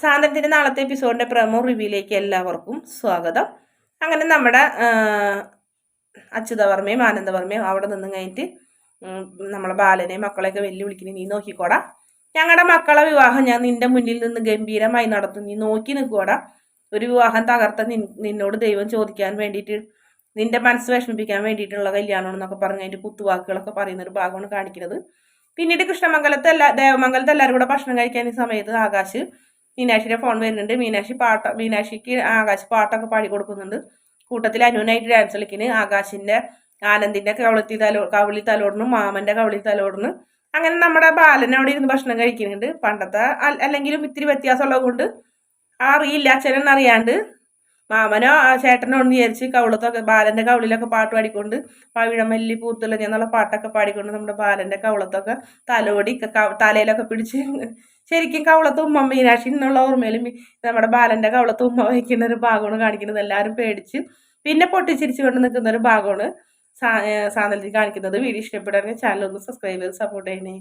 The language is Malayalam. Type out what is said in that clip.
സാന്ത്വനത്തിൻ്റെ നാളത്തെ എപ്പിസോഡിൻ്റെ പ്രമോ റിവ്യൂയിലേക്ക് എല്ലാവർക്കും സ്വാഗതം. അങ്ങനെ നമ്മുടെ അച്യുതവർമ്മയും ആനന്ദവർമ്മയും അവിടെ നിന്ന് കഴിഞ്ഞിട്ട് നമ്മളെ ബാലനെയും മക്കളെയൊക്കെ വെല്ലുവിളിക്കുന്നത്, നീ നോക്കിക്കോടാ, ഞങ്ങളുടെ മക്കളെ വിവാഹം ഞാൻ നിന്റെ മുന്നിൽ നിന്ന് ഗംഭീരമായി നടത്തും, നീ നോക്കി നിൽക്കോടാ, ഒരു വിവാഹം തകർത്ത നിന്നോട് ദൈവം ചോദിക്കാൻ വേണ്ടിയിട്ട്, നിന്റെ മനസ്സ് വിഷമിപ്പിക്കാൻ വേണ്ടിയിട്ടുള്ള കല്യാണം എന്നൊക്കെ പറഞ്ഞ് അതിൻ്റെ കുത്തുവാക്കുകളൊക്കെ പറയുന്ന ഒരു ഭാഗമാണ് കാണിക്കുന്നത്. പിന്നീട് കൃഷ്ണമംഗലത്ത് ദേവമംഗലത്ത് എല്ലാവരും കൂടെ ഭക്ഷണം കഴിക്കാൻ ഈ സമയത്ത് ആകാശ് മീനാക്ഷിയുടെ ഫോൺ വരുന്നുണ്ട്. മീനാക്ഷിക്ക് ആകാശ് പാട്ടൊക്കെ പാടി കൊടുക്കുന്നുണ്ട്. കൂട്ടത്തിൽ അനുവിനായിട്ട് ഡാൻസ് കളിക്കുന്നു. ആകാശിന്റെ ആനന്ദിന്റെ കവിളി തലോടുന്നു, മാമന്റെ കവിളി തലോടുന്നു. അങ്ങനെ നമ്മുടെ ബാലൻ അവിടെ ഇരുന്ന് ഭക്ഷണം കഴിക്കുന്നുണ്ട്. പണ്ടത്തെ അല്ലെങ്കിലും ഇത്തിരി വ്യത്യാസമുള്ളത് കൊണ്ട് അറിയില്ല, അച്ഛനെന്നറിയാണ്ട് മാമനോ ചേട്ടനോ എന്ന് വിചാരിച്ച് കവിളത്തൊക്കെ ബാലന്റെ കവിളിലൊക്കെ പാട്ട് പാടിക്കൊണ്ട് പവിഴമല്ലി പൂത്തുള്ള എന്നുള്ള പാട്ടൊക്കെ പാടിക്കൊണ്ട് നമ്മുടെ ബാലന്റെ കവിളത്തൊക്കെ തലോടി തലയിലൊക്കെ പിടിച്ച് ശരിക്കും കവളത്ത് ഉമ്മ മീനാക്ഷി എന്നുള്ള ഓർമ്മയിലും നമ്മുടെ ബാലന്റെ കവളത്ത് ഉമ്മ വയ്ക്കുന്ന ഒരു ഭാഗമാണ് കാണിക്കുന്നത്. എല്ലാവരും പേടിച്ച് പിന്നെ പൊട്ടിച്ചിരിച്ചു കൊണ്ട് നിൽക്കുന്ന ഒരു ഭാഗമാണ് സാന്ത്വനത്തിൽ കാണിക്കുന്നത്. വീഡിയോ ഇഷ്ടപ്പെടുകയാണെങ്കിൽ ചാനൽ ഒന്ന് സബ്സ്ക്രൈബ് ചെയ്ത് സപ്പോർട്ട് ചെയ്യണേ.